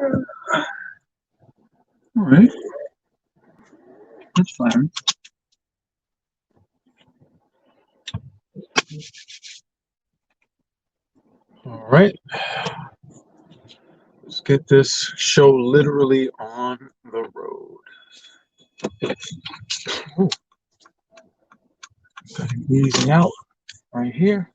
All right, that's fine. All right, let's get this show literally on the road. Ooh, gotta ease out right here.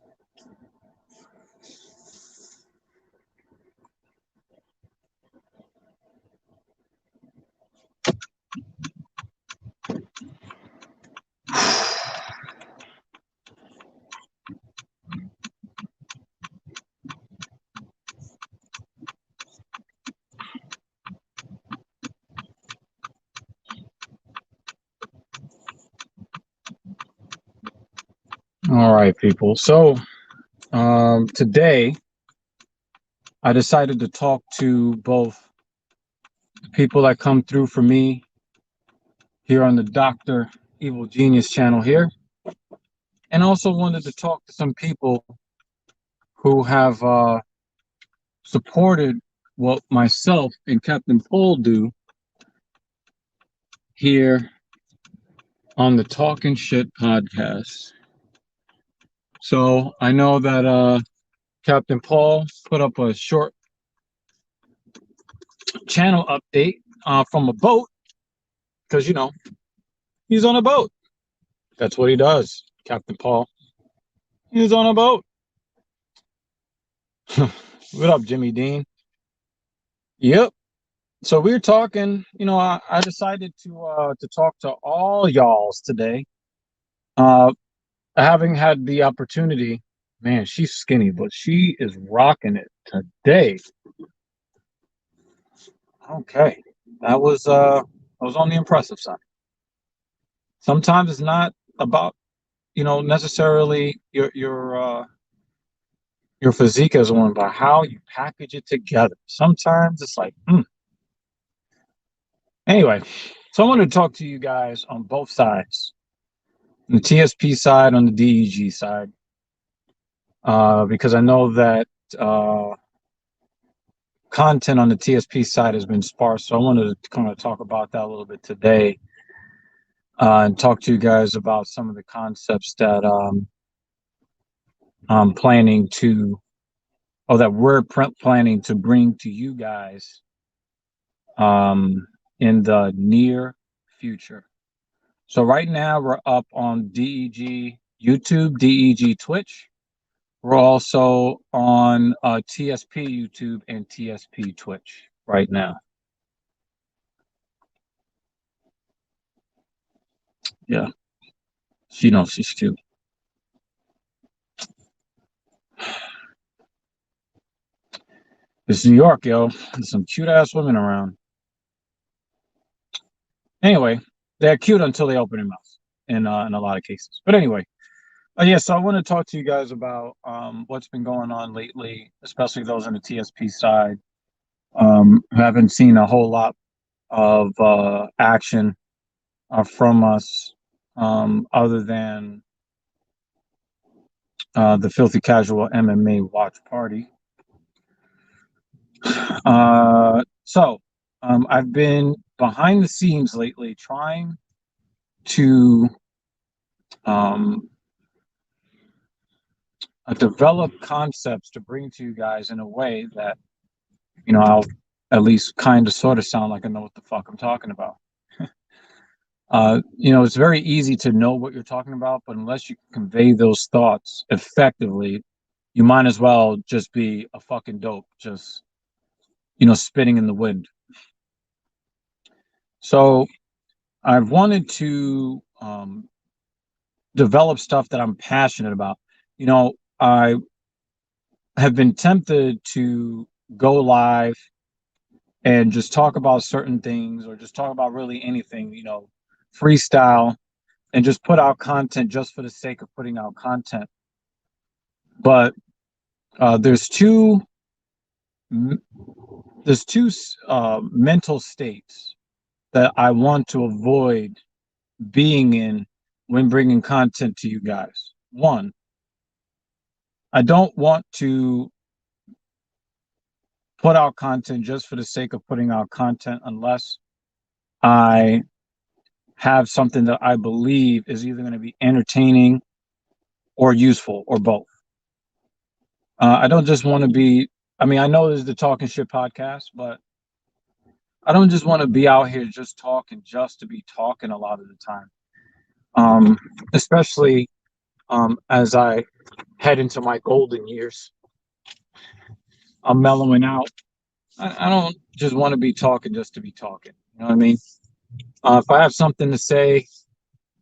All right, people. So today I decided to talk to both people that come through for me here on the Dr. Evil Genius channel here, and also wanted to talk to some people who have supported what myself and Captain Paul do here on the Talking Shit podcast. So I know that Captain Paul put up a short channel update from a boat because, you know, he's on a boat. That's what he does, Captain Paul. He's on a boat. What up, Jimmy Dean? Yep. So we're talking, you know, I decided to talk to all y'alls today. Having had the opportunity, man, she's skinny, but she is rocking it today. Okay. That was on the impressive side. Sometimes it's not about, you know, necessarily your physique as one, but how you package it together. Sometimes it's like, Anyway, so I wanted to talk to you guys on both sides, on the TSP side, on the DEG side, because I know that content on the TSP side has been sparse. So I wanted to kind of talk about that a little bit today, and talk to you guys about some of the concepts that I'm planning to, or that we're planning to bring to you guys in the near future. So right now we're up on DEG YouTube, DEG Twitch. We're also on TSP YouTube and TSP Twitch right now. Yeah, she knows she's cute. It's New York, yo. There's some cute ass women around. Anyway, they're cute until they open their mouths in a lot of cases. But anyway, yeah. So I want to talk to you guys about what's been going on lately, especially those on the TSP side. Haven't seen a whole lot of action from us, other than the Filthy Casual MMA watch party. So I've been behind the scenes lately trying to develop concepts to bring to you guys in a way that, you know, I'll at least kind of sort of sound like I know what the fuck I'm talking about. You know, it's very easy to know what you're talking about, but unless you can convey those thoughts effectively, you might as well just be a fucking dope, just, you know, spitting in the wind. So I've wanted to develop stuff that I'm passionate about. You know, I have been tempted to go live and just talk about certain things, or just talk about really anything, you know, freestyle, and just put out content just for the sake of putting out content. But there's two mental states that I want to avoid being in when bringing content to you guys. One, I don't want to put out content just for the sake of putting out content unless I have something that I believe is either going to be entertaining or useful or both. I don't just want to be, I mean, I know this is the Talking Shit podcast, but I don't just want to be out here just talking just to be talking a lot of the time. Especially as I head into my golden years. I'm mellowing out. I don't just want to be talking just to be talking. You know what I mean? If I have something to say,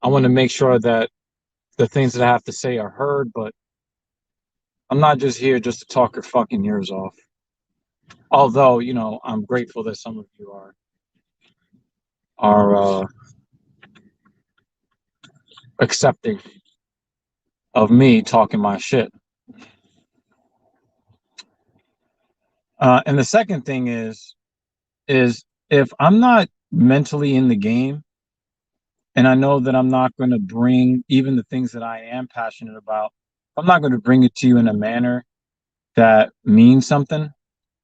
I want to make sure that the things that I have to say are heard, but I'm not just here just to talk your fucking ears off. Although, you know, I'm grateful that some of you are accepting of me talking my shit. And the second thing is if I'm not mentally in the game, and I know that I'm not going to bring even the things that I am passionate about, I'm not going to bring it to you in a manner that means something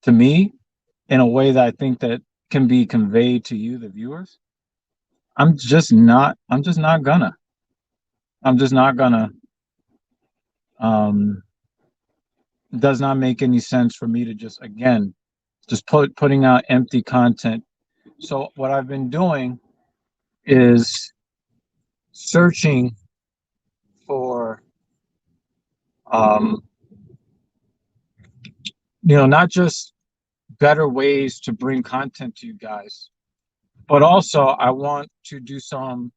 to me in a way that I think that can be conveyed to you, the viewers. I'm just not gonna. Um, it does not make any sense for me to just, again, just putting out empty content. So what I've been doing is searching for, not just better ways to bring content to you guys, but also I want to do some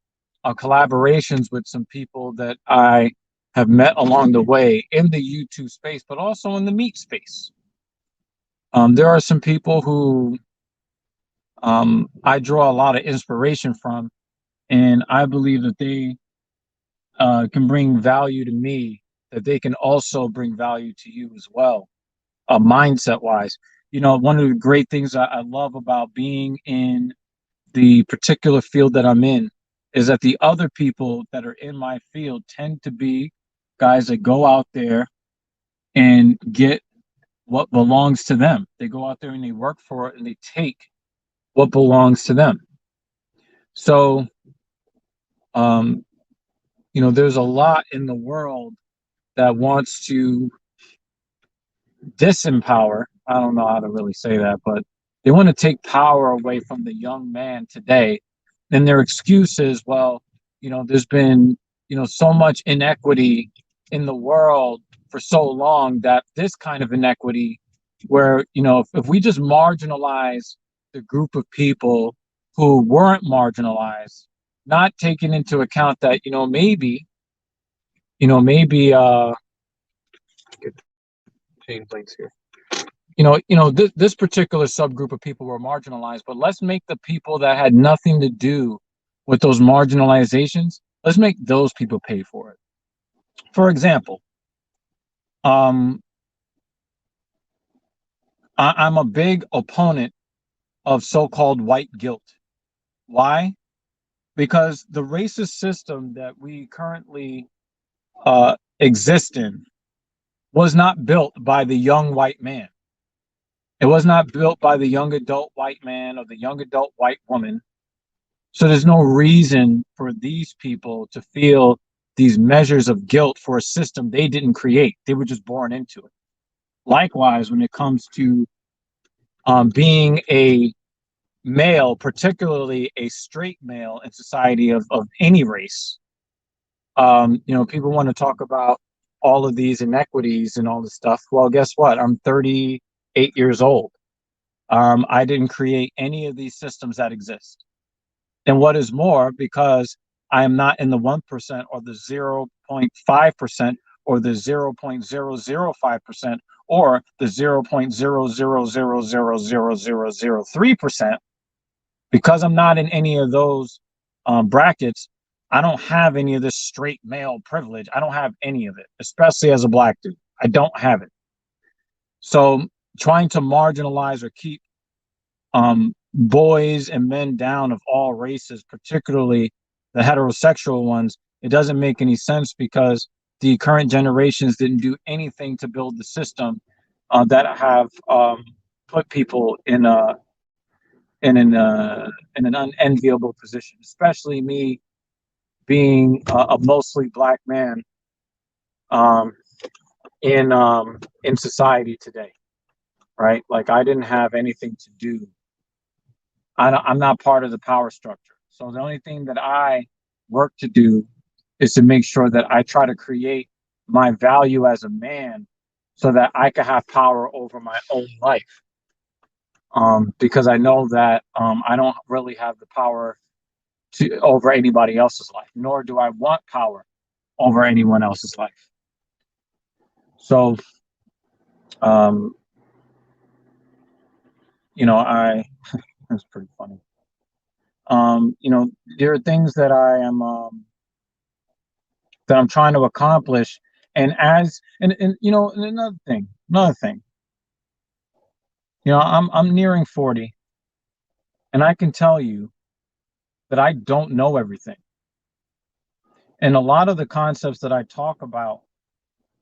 collaborations with some people that I have met along the way in the YouTube space, but also in the meat space. There are some people who I draw a lot of inspiration from, and I believe that they can bring value to me, that they can also bring value to you as well, mindset wise. You know, one of the great things I love about being in the particular field that I'm in is that the other people that are in my field tend to be guys that go out there and get what belongs to them. They go out there and they work for it and they take what belongs to them. So, there's a lot in the world that wants to disempower. I don't know how to really say that, but they want to take power away from the young man today. And their excuse is, well, there's been, so much inequity in the world for so long that this kind of inequity where, if we just marginalize the group of people who weren't marginalized, not taking into account that, maybe change lanes here. This particular subgroup of people were marginalized, but let's make the people that had nothing to do with those marginalizations, let's make those people pay for it. For example, I'm a big opponent of so-called white guilt. Why? Because the racist system that we currently exist in was not built by the young white man. It was not built by the young adult white man or the young adult white woman. So there's no reason for these people to feel these measures of guilt for a system they didn't create. They were just born into it. Likewise, when it comes to being a male, particularly a straight male in society of any race, people want to talk about all of these inequities and all this stuff. Well, guess what? I'm 38 years old. I didn't create any of these systems that exist. And what is more, because I am not in the 1% or the 0.5% or the 0.005% or the 0.000000003%, because I'm not in any of those brackets, I don't have any of this straight male privilege. I don't have any of it, especially as a black dude. I don't have it. So trying to marginalize or keep boys and men down of all races, particularly the heterosexual ones, it doesn't make any sense because the current generations didn't do anything to build the system that have put people in an unenviable position, especially me being a mostly black man um, in society today, right? Like I didn't have anything to do. I'm not part of the power structure. So the only thing that I work to do is to make sure that I try to create my value as a man so that I can have power over my own life. Because I know that I don't really have the power to over anybody else's life, nor do I want power over anyone else's life. So, um, I that's pretty funny. There are things that I'm trying to accomplish, and another thing, I'm nearing 40, and I can tell you that I don't know everything, and a lot of the concepts that I talk about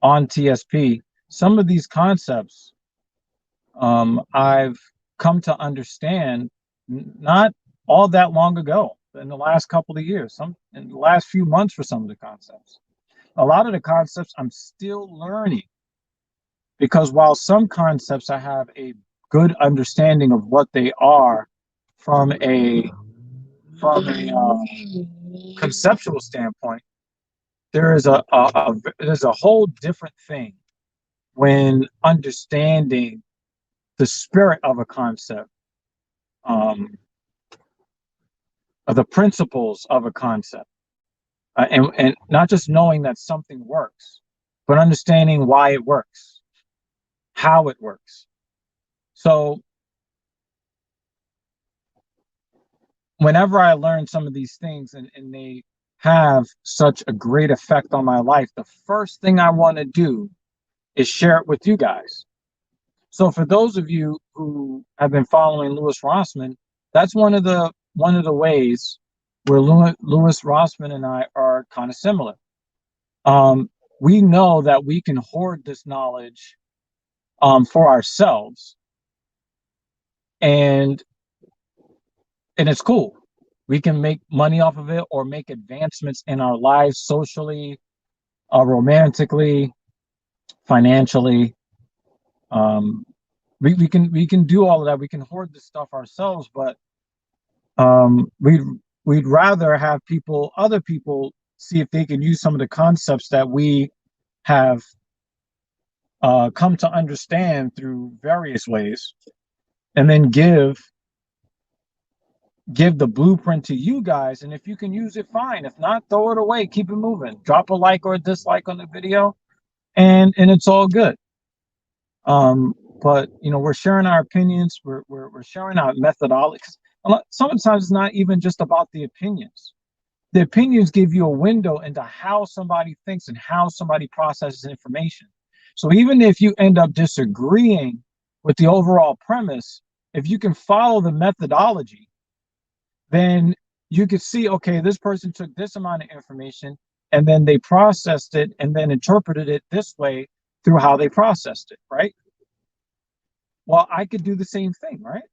on TSP, some of these concepts I've come to understand not all that long ago, in the last couple of years, some in the last few months for some of the concepts. A lot of the concepts I'm still learning because while some concepts I have a good understanding of what they are from a conceptual standpoint, there is there's a whole different thing when understanding the spirit of a concept, um, of the principles of a concept, and not just knowing that something works, but understanding why it works, how it works. So whenever I learn some of these things and they have such a great effect on my life, the first thing I want to do is share it with you guys. So for those of you who have been following Louis Rossman, that's one of the ways where Louis Rossman and I are kind of similar. We know that we can hoard this knowledge for ourselves, and it's cool. We can make money off of it or make advancements in our lives socially, romantically, financially. Um, we can do all of that. We can hoard this stuff ourselves, but we'd rather have other people see if they can use some of the concepts that we have come to understand through various ways, and then give the blueprint to you guys. And if you can use it, fine. If not, throw it away. Keep it moving. Drop a like or a dislike on the video, and it's all good. But we're sharing our opinions. We're sharing our methodologies. Sometimes it's not even just about the opinions. The opinions give you a window into how somebody thinks and how somebody processes information. So even if you end up disagreeing with the overall premise, if you can follow the methodology, then you could see, okay, this person took this amount of information and then they processed it and then interpreted it this way through how they processed it, right? Well, I could do the same thing, right?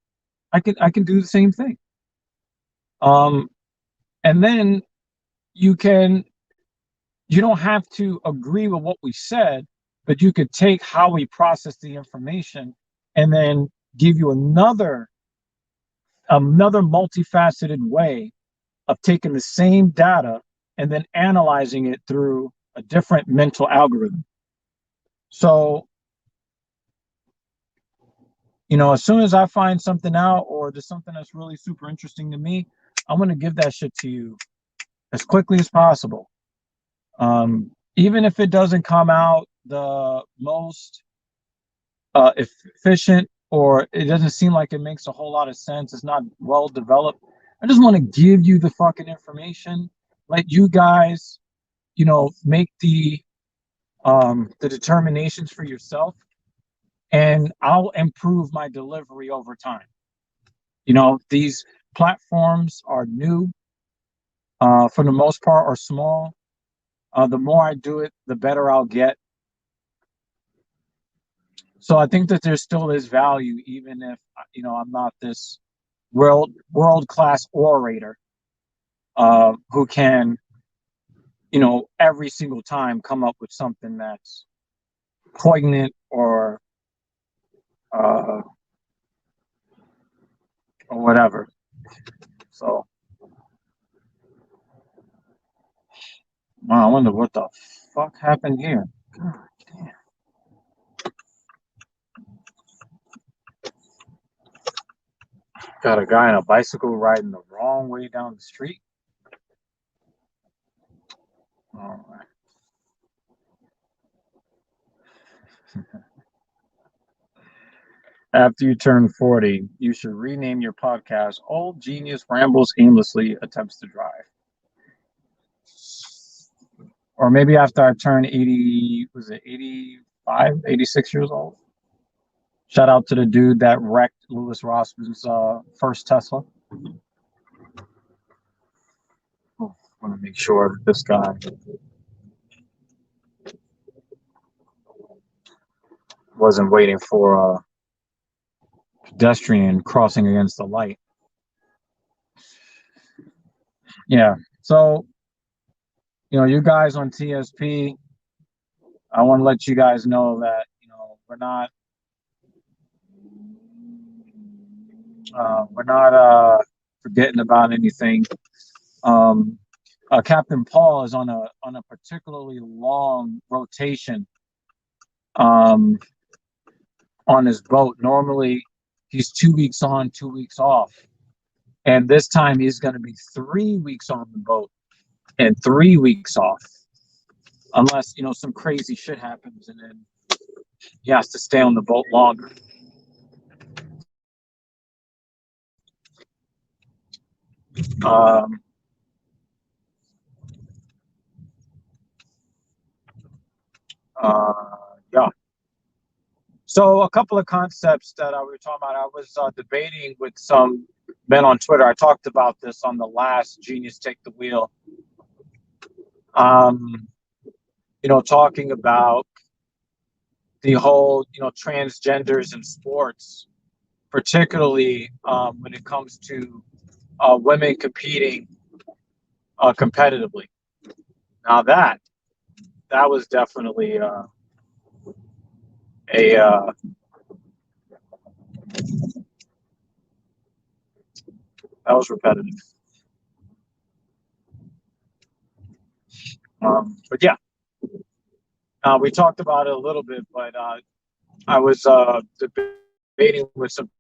I can do the same thing. And then you don't have to agree with what we said, but you could take how we process the information and then give you another multifaceted way of taking the same data and then analyzing it through a different mental algorithm. So, as soon as I find something out or there's something that's really super interesting to me, I'm going to give that shit to you as quickly as possible. Even if it doesn't come out the most efficient, or it doesn't seem like it makes a whole lot of sense, it's not well developed, I just want to give you the fucking information, let you guys, make the determinations for yourself, and I'll improve my delivery over time. These platforms are new, for the most part, are small. The more I do it, the better I'll get. So I think that there still is value, even if I'm not this world class orator who can every single time come up with something that's poignant uh, or whatever. So wow, I wonder what the fuck happened here. God damn. Got a guy on a bicycle riding the wrong way down the street. All right. After you turn 40, you should rename your podcast Old Genius Rambles Aimlessly Attempts to Drive. Or maybe after I turn 80, was it 85, 86 years old? Shout out to the dude that wrecked Louis Rossman's first Tesla. I want to make sure that this guy wasn't waiting for a pedestrian crossing against the light. Yeah. So, you guys on TSP, I want to let you guys know that, we're not forgetting about anything. Um, Captain Paul is on a particularly long rotation um, on his boat. Normally, he's 2 weeks on, 2 weeks off, and this time he's going to be 3 weeks on the boat and 3 weeks off, unless some crazy shit happens, and then he has to stay on the boat longer. Um, uh, yeah. So a couple of concepts that we were talking about, I was debating with some men on Twitter. I talked about this on the last Genius Take the Wheel. Talking about the whole, transgenders in sports, particularly when it comes to women competing competitively. Now that was definitely a that was repetitive. But yeah, we talked about it a little bit, but I was debating with some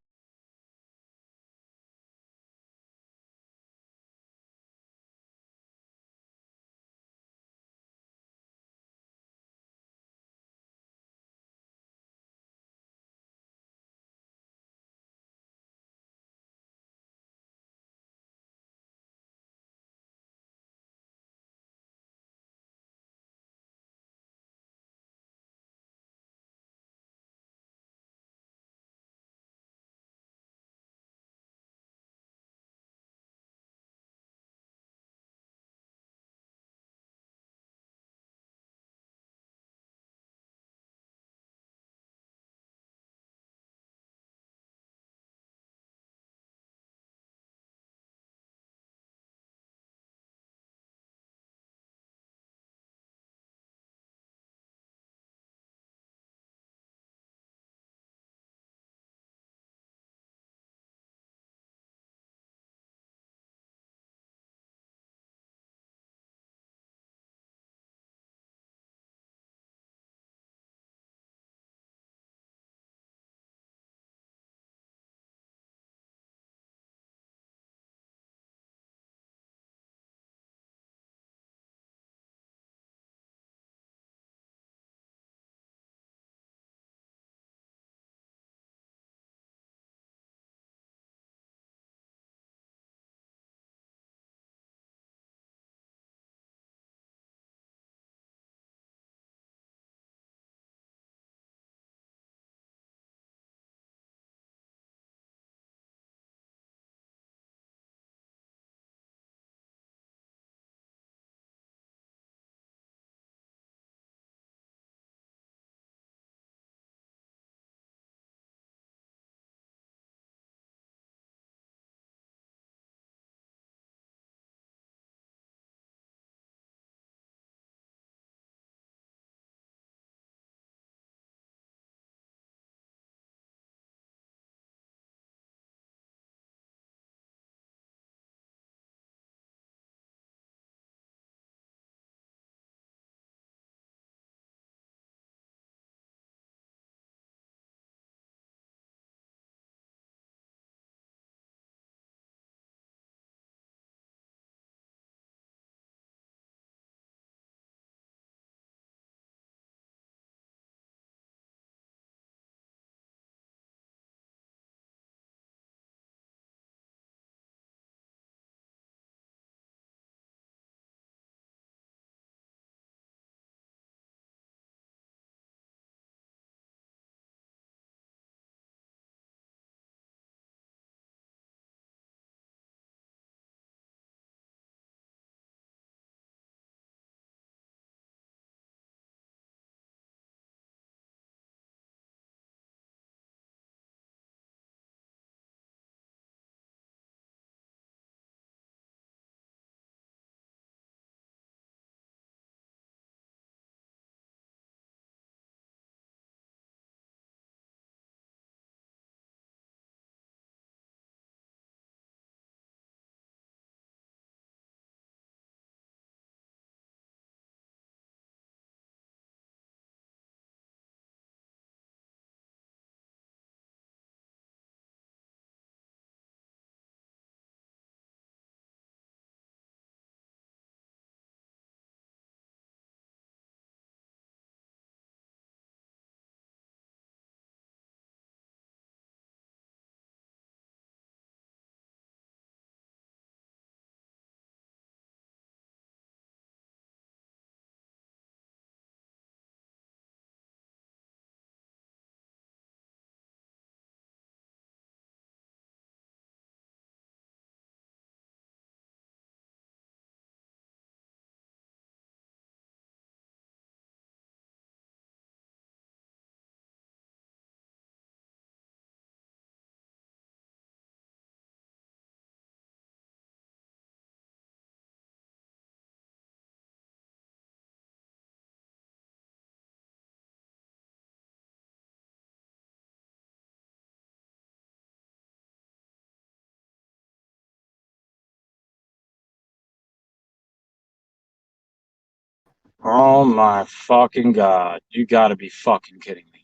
Oh my fucking God. You gotta be fucking kidding me.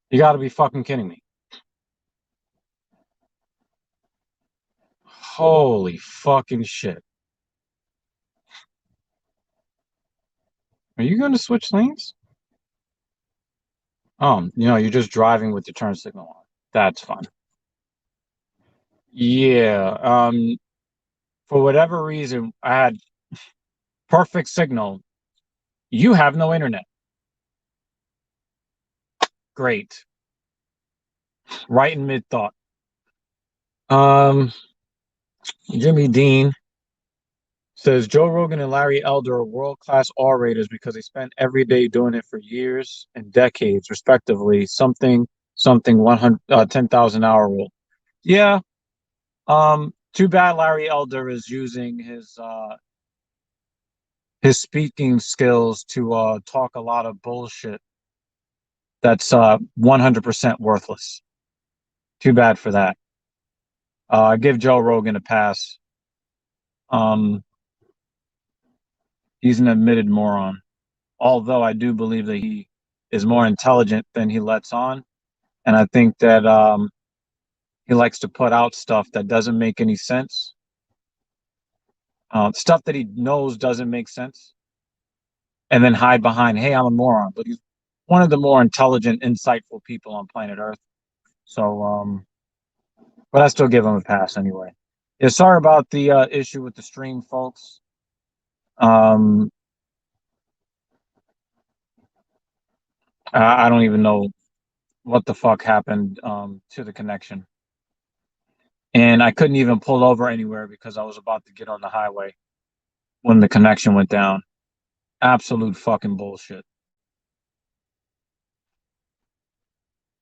You gotta be fucking kidding me. Holy fucking shit. Are you gonna switch lanes? You're just driving with the turn signal on. That's fine. Yeah. For whatever reason, I had perfect signal. You have no internet. Great. Right in mid thought. Um, Jimmy Dean says Joe Rogan and Larry Elder are world-class orators because they spent every day doing it for years and decades, respectively. Something 100 10,000 hour rule. Yeah. Too bad Larry Elder is using his speaking skills to talk a lot of bullshit that's 100% worthless. Too bad for that. I give Joe Rogan a pass. Um, he's an admitted moron. Although I do believe that he is more intelligent than he lets on, and I think that he likes to put out stuff that doesn't make any sense. Stuff that he knows doesn't make sense, and then hide behind, "Hey, I'm a moron." But he's one of the more intelligent, insightful people on planet Earth. So, but I still give him a pass anyway. Yeah, sorry about the issue with the stream, folks. Um, I don't even know what the fuck happened to the connection. And I couldn't even pull over anywhere because I was about to get on the highway when the connection went down. Absolute fucking bullshit.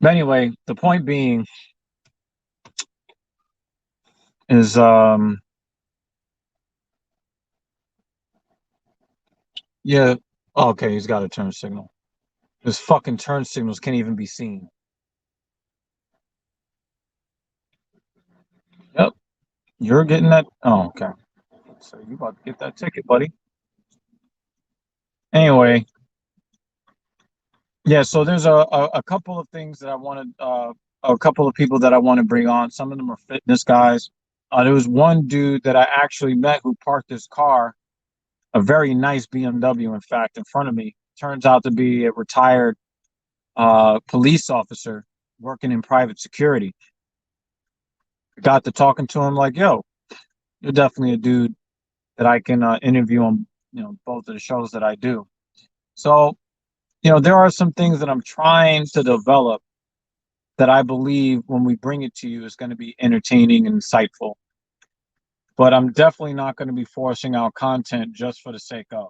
But anyway, the point being is yeah, okay, he's got a turn signal. His fucking turn signals can't even be seen. Yep, you're getting that. Oh, okay. So you about to get that ticket, buddy. Anyway, yeah, so there's a couple of things that I wanted, a couple of people that I want to bring on. Some of them are fitness guys. There was one dude that I actually met who parked his car, a very nice BMW, in fact, in front of me. Turns out to be a retired police officer working in private security. Got to talking to him like, yo, you're definitely a dude that I can interview on, both of the shows that I do. So, there are some things that I'm trying to develop that I believe when we bring it to you is going to be entertaining and insightful. But I'm definitely not going to be forcing out content just for the sake of.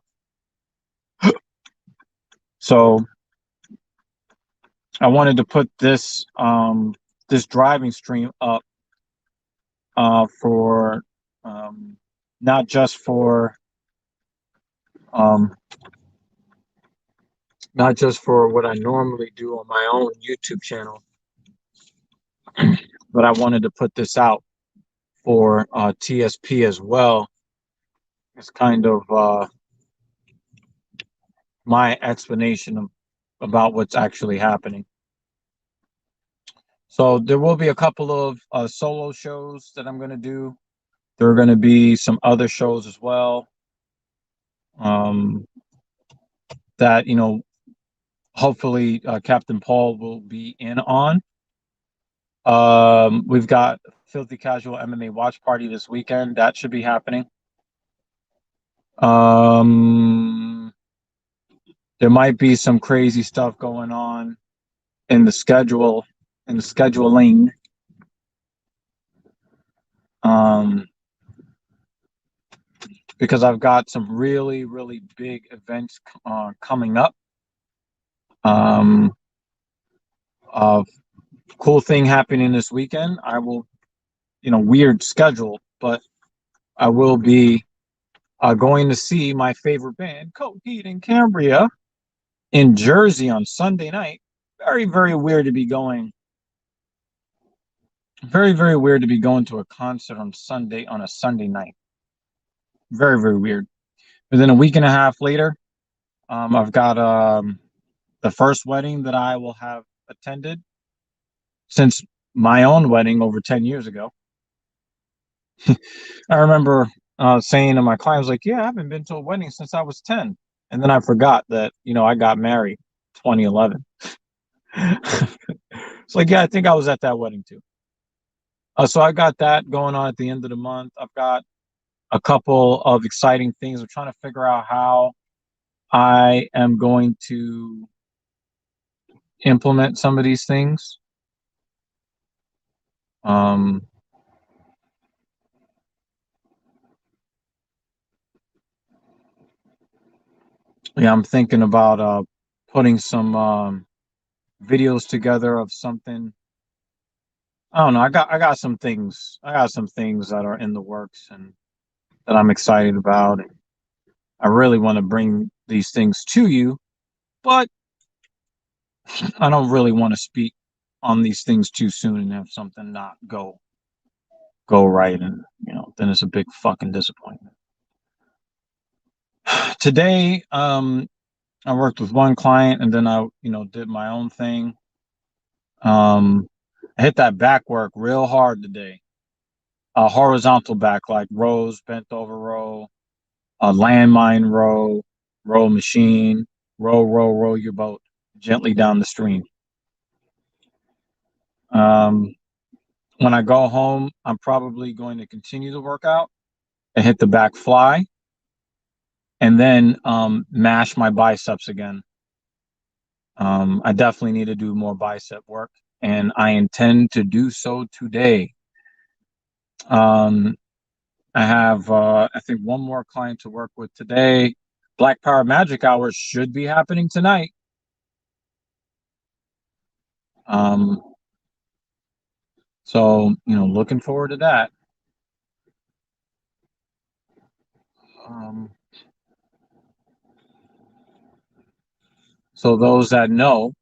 So I wanted to put this driving stream up for not just for um, not just for what I normally do on my own YouTube channel, but I wanted to put this out for TSP as well. It's kind of my explanation about what's actually happening. So there will be a couple of solo shows that I'm going to do. There are going to be some other shows as well um, that, hopefully Captain Paul will be in on. We've got Filthy Casual MMA Watch Party this weekend. That should be happening. There might be some crazy stuff going on in the schedule, in the scheduling. Um, because I've got some really, really big events coming up. A cool thing happening this weekend. I will, weird schedule, but I will be going to see my favorite band, Coheed and Cambria, in Jersey on Sunday night. Very, very weird to be going. Very, very weird to be going to a concert on a Sunday night. Very, very weird. within a week and a half later, I've got the first wedding that I will have attended since my own wedding over 10 years ago. I remember saying to my clients, like, yeah, I haven't been to a wedding since I was 10. And then I forgot that, I got married 2011. It's like, yeah, I think I was at that wedding too. So I got that going on at the end of the month. I've got a couple of exciting things. I'm trying to figure out how I am going to implement some of these things. Um, yeah, I'm thinking about putting some videos together of something. I don't know. I got some things. I got some things that are in the works and that I'm excited about. And I really want to bring these things to you, but I don't really want to speak on these things too soon and have something not go right, and then it's a big fucking disappointment. Today, I worked with one client and then I, did my own thing. I hit that back work real hard today. A horizontal back, like rows, bent over row, a landmine row, row machine, row your boat gently down the stream. Um, when I go home, I'm probably going to continue the workout and hit the back fly, and then mash my biceps again. I definitely need to do more bicep work, and I intend to do so today. Um, I have, I think, one more client to work with today. Black Power Magic Hour should be happening tonight. Um, so, looking forward to that. Um, so those that know,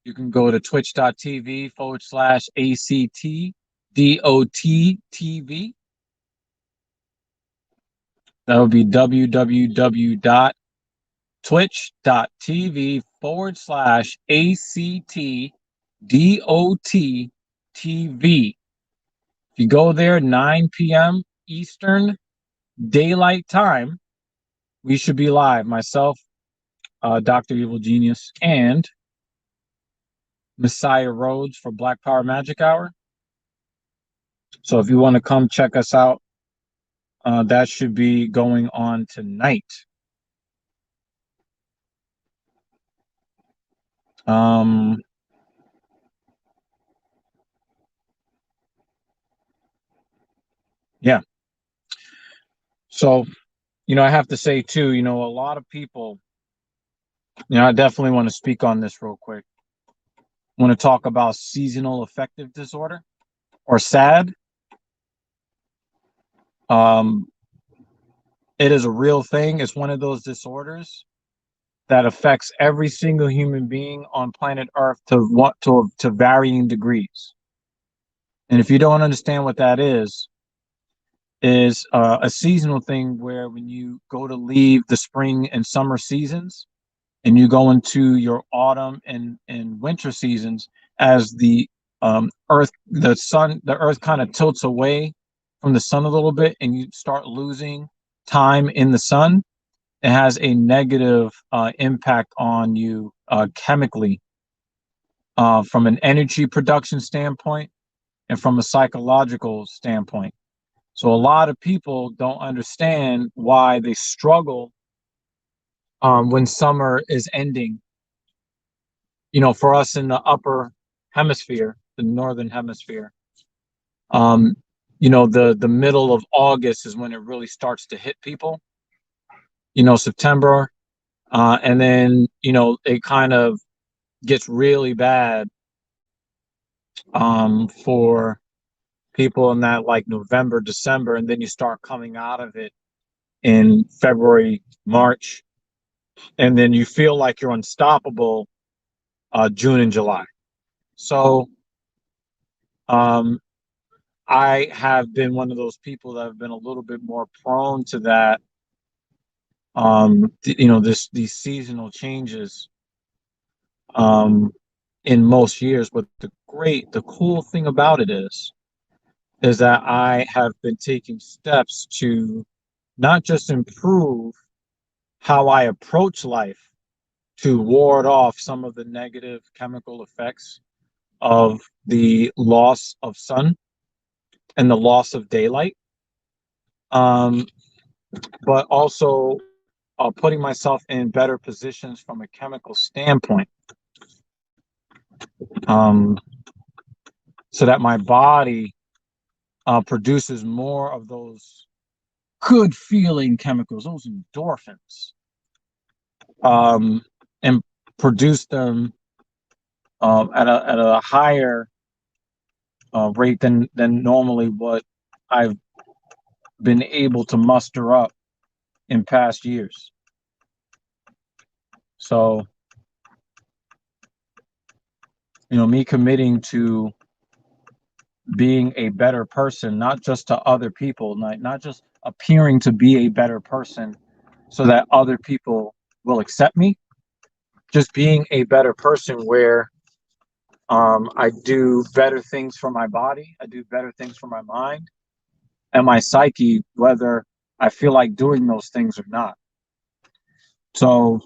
you can go to twitch.tv/ACTDOT That would be www.twitch.tv/ACTDOT. If you go there 9 p.m. Eastern Daylight Time, we should be live. Myself, Dr. Evil Genius, and Messiah Rhodes for Black Power Magic Hour. So if you want to come check us out, that should be going on tonight. Yeah. So, I have to say too, a lot of people, I definitely want to speak on this real quick. I want to talk about seasonal affective disorder, or SAD. It is a real thing. It's one of those disorders that affects every single human being on planet Earth to varying degrees. And if you don't understand what that is a seasonal thing where when you go to leave the spring and summer seasons and you go into your autumn and winter seasons, as the earth kind of tilts away from the sun a little bit and you start losing time in the sun, it has a negative impact on you chemically, from an energy production standpoint and from a psychological standpoint. So a lot of people don't understand why they struggle when summer is ending. For us in the upper hemisphere, the northern hemisphere, um, the middle of August is when it really starts to hit people. September, and then it kind of gets really bad for people in that, like, November, December, and then you start coming out of it in February, March, and then you feel like you're unstoppable June and July. So I have been one of those people that have been a little bit more prone to that these seasonal changes um, in most years. But the cool thing about it is that I have been taking steps to not just improve how I approach life to ward off some of the negative chemical effects of the loss of sun and the loss of daylight, um, but also putting myself in better positions from a chemical standpoint, um, so that my body produces more of those good feeling chemicals, those endorphins, and produce them at a higher rate than normally what I've been able to muster up in past years. So, me committing to being a better person, not just to other people, not just appearing to be a better person so that other people will accept me, just being a better person where I do better things for my body, I do better things for my mind and my psyche, whether I feel like doing those things or not. So,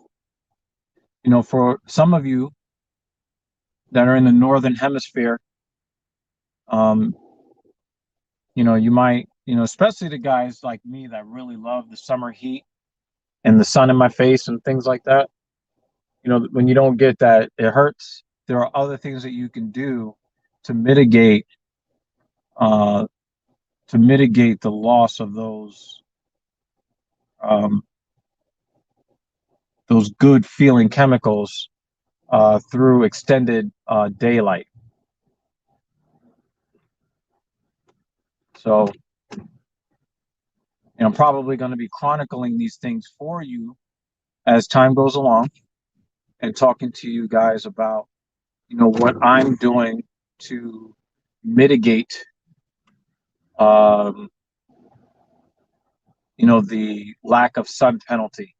for some of you that are in the northern hemisphere, um, you might, especially the guys like me that really love the summer heat and the sun in my face and things like that. When you don't get that, it hurts. There are other things that you can do to mitigate uh, the loss of um, those good feeling chemicals through extended daylight. So, I'm probably going to be chronicling these things for you as time goes along and talking to you guys about, what I'm doing to mitigate, um, the lack of sun penalty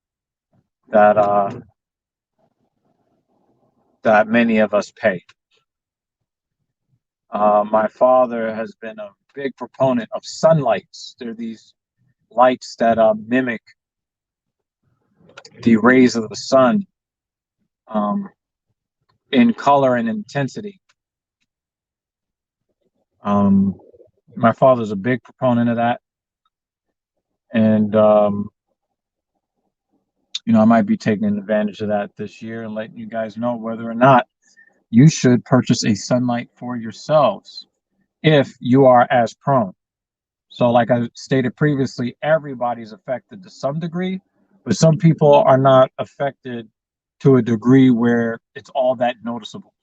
that that many of us pay. My father has been a big proponent of sunlights. They're these lights that mimic the rays of the sun um, in color and intensity. Um, my father's a big proponent of that, and I might be taking advantage of that this year and letting you guys know whether or not you should purchase a sunlight for yourselves if you are as prone. So, like I stated previously, everybody's affected to some degree, but some people are not affected to a degree where it's all that noticeable.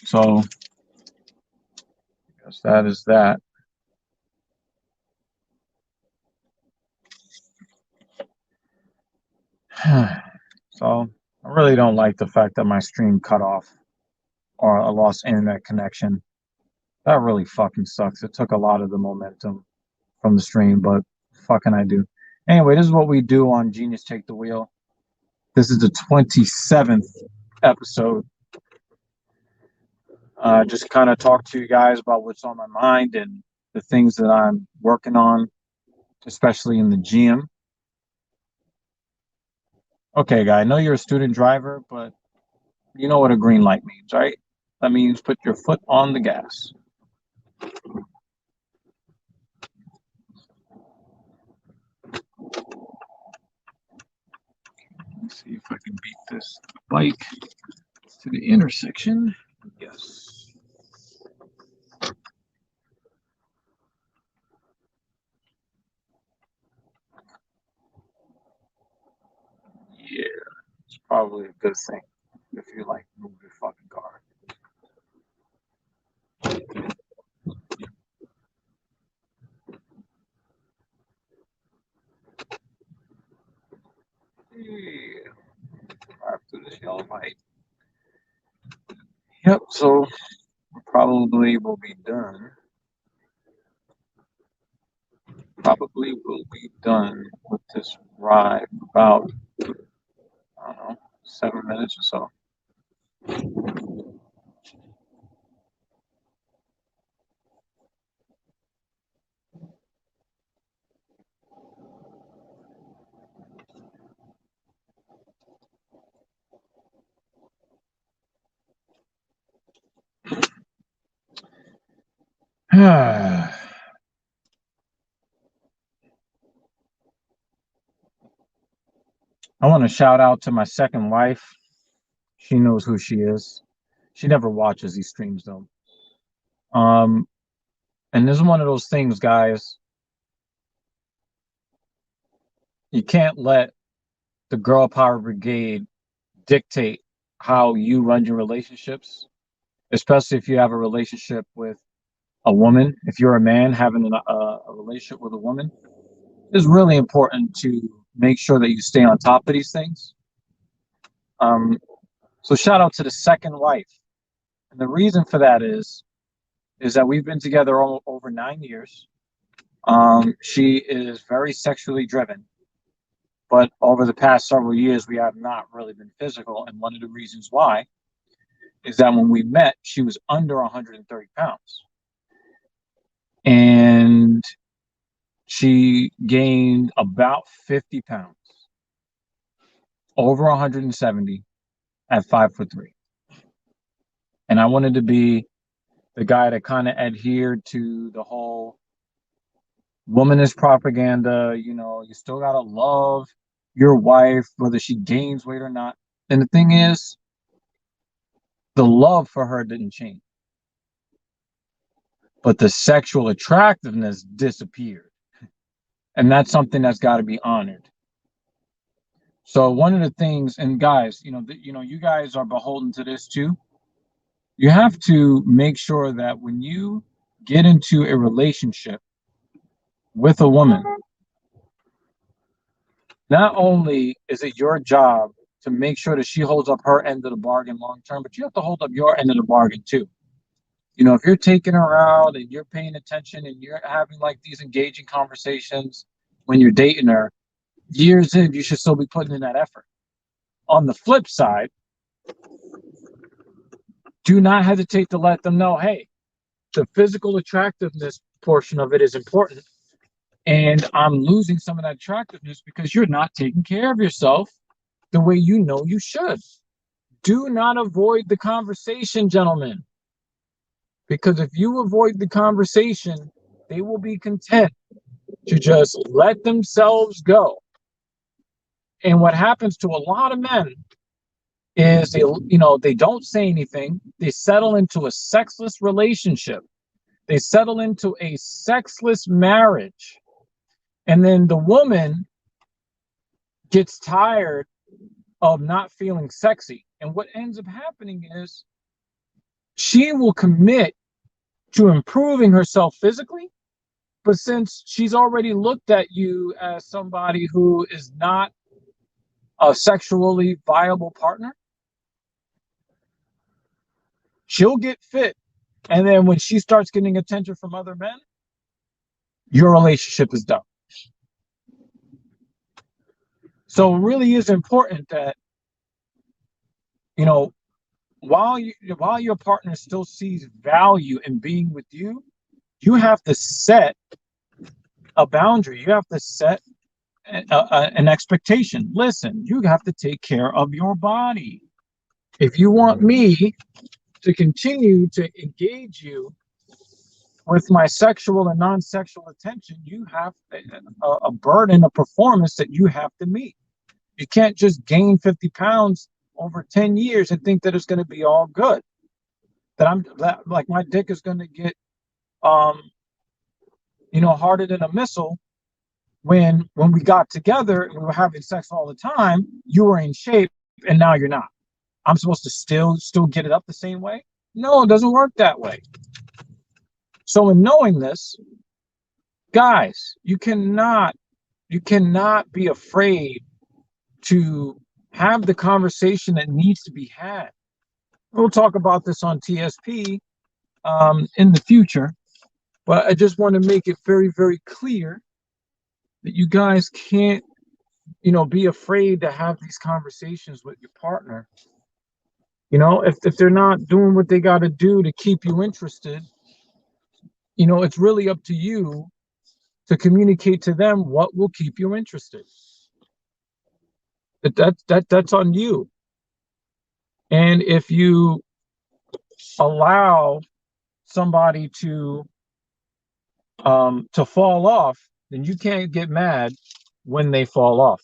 So, yes, that is that. So, I really don't like the fact that my stream cut off or I lost internet connection. That really fucking sucks. It took a lot of the momentum from the stream, but fucking I do. Anyway, this is what we do on Genius Take the Wheel. This is the 27th episode. Just kind of talk to you guys about what's on my mind and the things that I'm working on, especially in the gym. Okay, guy, I know you're a student driver, but you know what a green light means, right? That means put your foot on the gas. Let's see if I can beat this bike to the intersection. Yes. Yeah, it's probably a good thing if you like move your fucking car. Yeah, after this yellow light. Yep. So probably will be done. Probably will be done with this ride about, I don't know, 7 minutes or so. I want to shout out to my second wife. She knows who she is. She never watches these streams though. Um, and this is one of those things, guys. You can't let the girl power brigade dictate how you run your relationships, especially if you have a relationship with a woman. If you're a man having a relationship with a woman, it's really important to make sure that you stay on top of these things. So shout out to the second wife. And the reason for that is that we've been together over 9 years. She is very sexually driven, but over the past several years, we have not really been physical. And one of the reasons why is that when we met, she was under 130 pounds. And she gained about 50 pounds, over 170 at 5'3". And I wanted to be the guy that kind of adhered to the whole womanist propaganda. You know, you still gotta love your wife, whether she gains weight or not. And the thing is, the love for her didn't change, but the sexual attractiveness disappeared. And that's something that's got to be honored. So one of the things, and guys, you guys are beholden to this too. You have to make sure that when you get into a relationship with a woman, not only is it your job to make sure that she holds up her end of the bargain long term, but you have to hold up your end of the bargain too. You know, if you're taking her out and you're paying attention and you're having like these engaging conversations when you're dating her, years in, you should still be putting in that effort. On the flip side, do not hesitate to let them know, hey, the physical attractiveness portion of it is important. And I'm losing some of that attractiveness because you're not taking care of yourself the way you know you should. Do not avoid the conversation, gentlemen. Because if you avoid the conversation, they will be content to just let themselves go. And what happens to a lot of men is they don't say anything. They settle into a sexless relationship. They settle into a sexless marriage. And then the woman gets tired of not feeling sexy. And what ends up happening is she will commit to improving herself physically, but since she's already looked at you as somebody who is not a sexually viable partner, she'll get fit. And then when she starts getting attention from other men, your relationship is done. So it really is important that, while your partner still sees value in being with you, you have to set a boundary. You have to set an expectation. Listen, you have to take care of your body. If you want me to continue to engage you with my sexual and non-sexual attention, you have a burden of performance that you have to meet. You can't just gain 50 pounds over 10 years and think that it's going to be all good. That like my dick is going to get, harder than a missile. When we got together and we were having sex all the time, you were in shape and now you're not. I'm supposed to still get it up the same way? No, it doesn't work that way. So in knowing this, guys, you cannot be afraid to have the conversation that needs to be had. We'll talk about this on TSP, in the future. But I just want to make it very, very clear that you guys can't, be afraid to have these conversations with your partner. If they're not doing what they got to do to keep you interested, it's really up to you to communicate to them what will keep you interested. That's on you. And if you allow somebody to fall off, then you can't get mad when they fall off.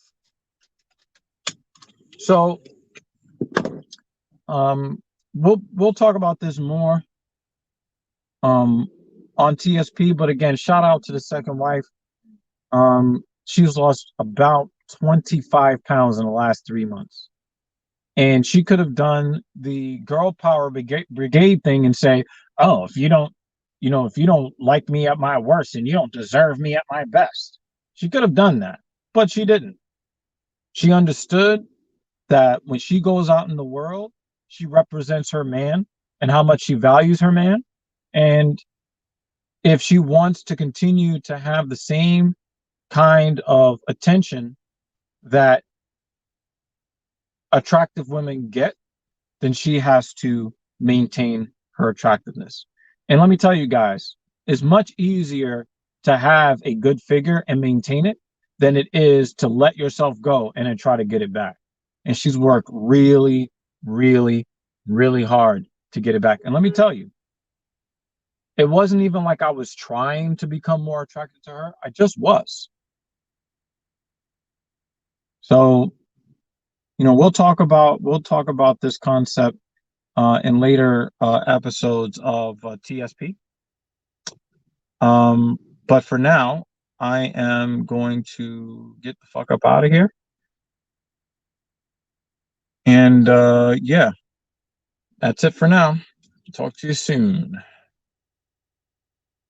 So we'll talk about this more on TSP. But again, shout out to the second wife. She's lost about 25 pounds in the last 3 months. And she could have done the girl power brigade thing and say, oh, if you don't like me at my worst, and you don't deserve me at my best. She could have done that, but she didn't. She understood that when she goes out in the world, she represents her man and how much she values her man. And if she wants to continue to have the same kind of attention that attractive women get, then she has to maintain her attractiveness. And let me tell you guys, it's much easier to have a good figure and maintain it than it is to let yourself go and then try to get it back. And she's worked really, really, really hard to get it back. And let me tell you, it wasn't even like I was trying to become more attracted to her. I just was. So, we'll talk about this concept in later episodes of TSP. But for now, I am going to get the fuck up out of here. And yeah, that's it for now. Talk to you soon.